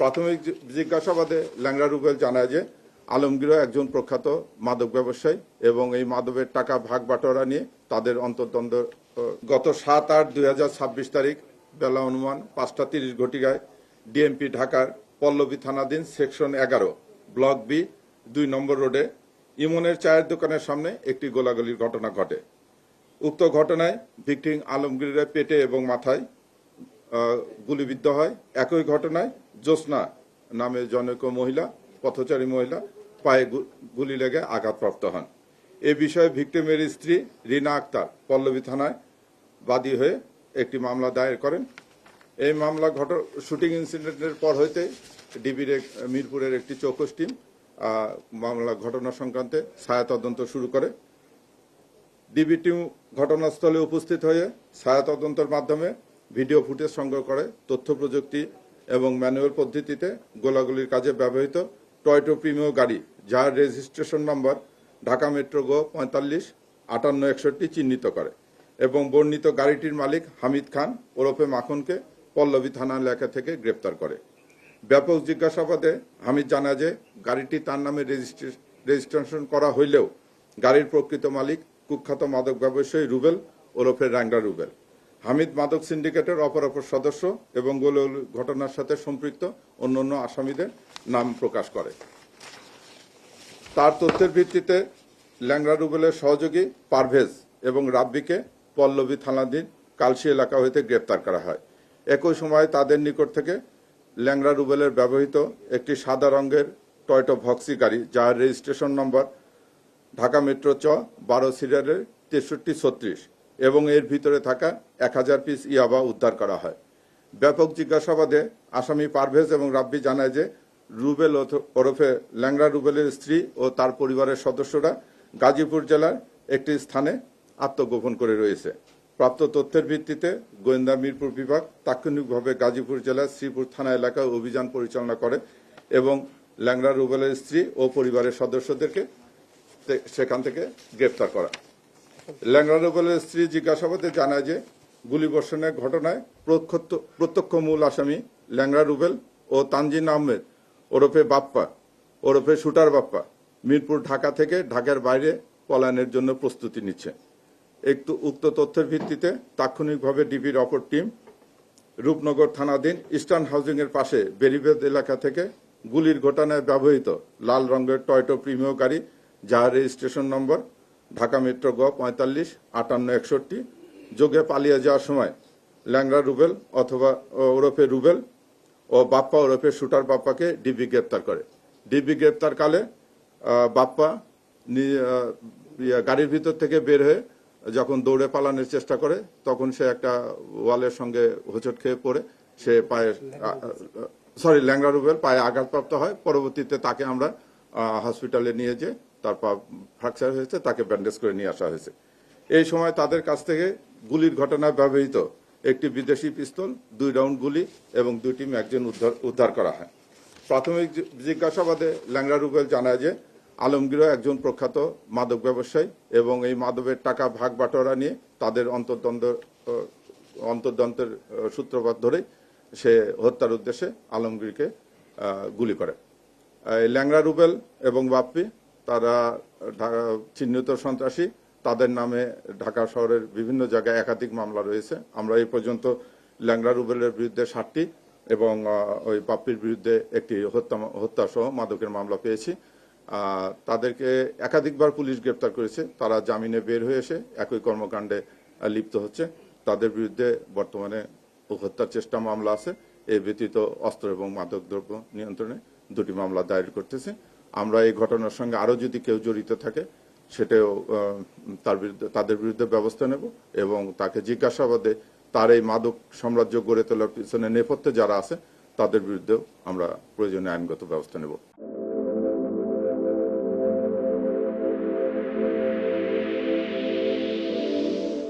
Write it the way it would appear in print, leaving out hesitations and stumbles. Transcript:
প্রাথমিক জিজ্ঞাসাবাদে ল্যাংড়া রুবেল জানায় যে আলমগীরও একজন প্রখ্যাত মাদক ব্যবসায়ী এবং এই মাদকের টাকা ভাগ বাটোয়ারা নিয়ে তাদের অন্তর্দ্বন্দ্ব গত ৭-৮-২০২৬ তারিখ বেলা অনুমান ৫টা ৩০ ঘটিকায় ডিএমপি ঢাকার পল্লবী থানাধীন সেকশন ১১ ব্লক বি ২ নম্বর রোডে ইমনের চায়ের দোকানের সামনে একটি গোলাগুলির ঘটনা ঘটে। উক্ত ঘটনায় ভিকটিম আলমগীরের পেটে এবং মাথায় গুলিবিদ্ধ হয়। একই ঘটনায় জ্যোৎস্না নামে জনৈক মহিলা, পথচারী মহিলা পায়ে গুলি লেগে আঘাতপ্রাপ্ত হন। এ বিষয়ে ভিকটিমের স্ত্রী রিনা আক্তার পল্লবী থানায় বাদী হয়ে একটি মামলা দায়ের করেন। এই মামলা শুটিং ইনসিডেন্টের পর হইতে ডিবির মিরপুরের একটি চৌকস টিম মামলা ঘটনা সংক্রান্তে ছায়া তদন্ত শুরু করে। ডিবি টিম ঘটনাস্থলে উপস্থিত হয়ে ছায়া তদন্তের মাধ্যমে ভিডিও ফুটেজ সংগ্রহ করে তথ্য প্রযুক্তি এবং ম্যানুয়াল পদ্ধতিতে গোলাগুলির কাজে ব্যবহৃত টয়োটা প্রিমিও গাড়ি, যার রেজিস্ট্রেশন নম্বর ঢাকা মেট্রো গো ৪৫-৫৮-৬১ চিহ্নিত করে এবং বর্ণিত গাড়িটির মালিক হামিদ খান ওরফে মাখনকে পল্লবী থানা এলাকা থেকে গ্রেপ্তার করে। ব্যাপক জিজ্ঞাসাবাদে হামিদ জানায় যে গাড়িটি তার নামে রেজিস্ট্রেশন করা হইলেও গাড়ির প্রকৃত মালিক কুখ্যাত মাদক ব্যবসায়ী রুবেল ওরফে ল্যাংড়া রুবেল। হামিদ মাদক সিন্ডিকেটের অপর সদস্য এবং ঘটনার সাথে সম্পৃক্ত অন্যান্য আসামিদের নাম প্রকাশ করে। তার তথ্যের ভিত্তিতে ল্যাংড়া রুবেলের সহযোগী পারভেজ এবং রাব্বিকে পল্লবী থানাধীন কালশি এলাকা হইতে গ্রেপ্তার করা হয়। একই সময় তাদের নিকট থেকে ল্যাংড়া রুবেলের ব্যবহৃত একটি সাদা রঙের টয়োটা ভক্সি গাড়ি, যার রেজিস্ট্রেশন নম্বর ঢাকা মেট্রো চ 12 সিরিয়ালের 6336 এবং এর ভিতরে থাকা 1000 পিস ইয়াবা উদ্ধার করা হয়। ব্যাপক জিজ্ঞাসাবাদে আসামি পারভেজ এবং রাব্বি জানায় যে রুবেল ওরফে ল্যাংড়া রুবেলের স্ত্রী ও তার পরিবারের সদস্যরা গাজীপুর জেলার একটি স্থানে আত্মগোপন করে রয়েছে। প্রাপ্ত তথ্যের ভিত্তিতে গোয়েন্দা মিরপুর বিভাগ তাৎক্ষণিকভাবে গাজীপুর জেলার শ্রীপুর থানা এলাকায় অভিযান পরিচালনা করে এবং ল্যাংড়া রুবেলের স্ত্রী ও পরিবারের সদস্যদেরকে সেখান থেকে গ্রেপ্তার করা। ল্যাংড়া রুবেলের স্ত্রী জিজ্ঞাসাবাদে জানায় যে গুলিবর্ষণের ঘটনায় প্রত্যক্ষ মূল আসামি ল্যাংড়া রুবেল ও তানজিন আহমেদ ওরফে বাপ্পা ওরফে শুটার বাপ্পা মিরপুর ঢাকা থেকে ঢাকার বাইরে পলায়নের জন্য প্রস্তুতি নিচ্ছে। উক্ত তথ্যের ভিত্তিতে তাৎক্ষণিকভাবে ডিবির অপর টিম রূপনগর থানাধীন ইস্টার্ন হাউজিং এর পাশে বেরিবেদ এলাকা থেকে গুলির ঘটনায় ব্যবহৃত লাল রঙের টয়োটা প্রিমিও গাড়ি, যার রেজিস্ট্রেশন নম্বর ঢাকা মেট্রো গ 45-58-61 যোগে পালিয়ে যাওয়ার সময় ল্যাংড়া রুবেল অথবা ওরফে রুবেল ও বাপ্পা ওরফে শুটার বাপ্পাকে ডিবি গ্রেপ্তার করে। ডিবি গ্রেপ্তারকালে বাপ্পা গাড়ির ভিতর থেকে বের হয়ে যখন দৌড়ে পালানোর চেষ্টা করে তখন সে একটা ওয়ালের সঙ্গে হোঁচট খেয়ে পড়ে সে ল্যাংড়া রুবেল পায়ে আঘাতপ্রাপ্ত হয়। পরবর্তীতে তাকে আমরা হসপিটালে নিয়ে যে তার পা ফ্র্যাকচার হয়েছে, তাকে ব্যান্ডেজ করে নিয়ে আসা হয়েছে। এই সময় তাদের কাছ থেকে গুলির ঘটনায় ব্যবহৃত একটি বিদেশি পিস্তল, 2 রাউন্ড গুলি এবং 2টি ম্যাগাজিন উদ্ধার করা হয়। প্রাথমিক জিজ্ঞাসাবাদে ল্যাংড়া রুবেল জানায় যে আলমগীরও একজন প্রখ্যাত মাদক ব্যবসায়ী এবং এই মাদকের টাকা ভাগ বাটোয়ারা নিয়ে তাদের অন্তর্দ্বন্দ্বের সূত্রপাত ধরেই সে হত্যার উদ্দেশ্যে আলমগীরকে গুলি করে। ল্যাংড়া রুবেল এবং বাপ্পি তারা চিহ্নিত সন্ত্রাসী, তাদের নামে ঢাকা শহরের বিভিন্ন জায়গায় একাধিক মামলা রয়েছে। আমরা এই পর্যন্ত ল্যাংড়া রুবেলের বিরুদ্ধে 7টি এবং ওই বাপ্পির বিরুদ্ধে একটি হত্যা সহ মাদকের মামলা পেয়েছি। তাদেরকে একাধিকবার পুলিশ গ্রেপ্তার করেছে। তারা জামিনে বের হয়ে এসে একই কর্মকাণ্ডে লিপ্ত হচ্ছে। তাদের বিরুদ্ধে বর্তমানে হত্যার চেষ্টা মামলা আছে। এই ব্যতীত অস্ত্র এবং মাদক দ্রব্য নিয়ন্ত্রণে 2টি মামলা দায়ের করতেছে। আমরা এই ঘটনার সঙ্গে আরো যদি কেউ জড়িত থাকে সেটাও তাদের বিরুদ্ধে ব্যবস্থা নেব এবং তাকে জিজ্ঞাসাবাদে তার এই মাদক সাম্রাজ্য গড়ে তোলার পিছনে নেপথ্যে যারা আছে তাদের বিরুদ্ধেও আমরা প্রয়োজনীয় আইনগত ব্যবস্থা নেব।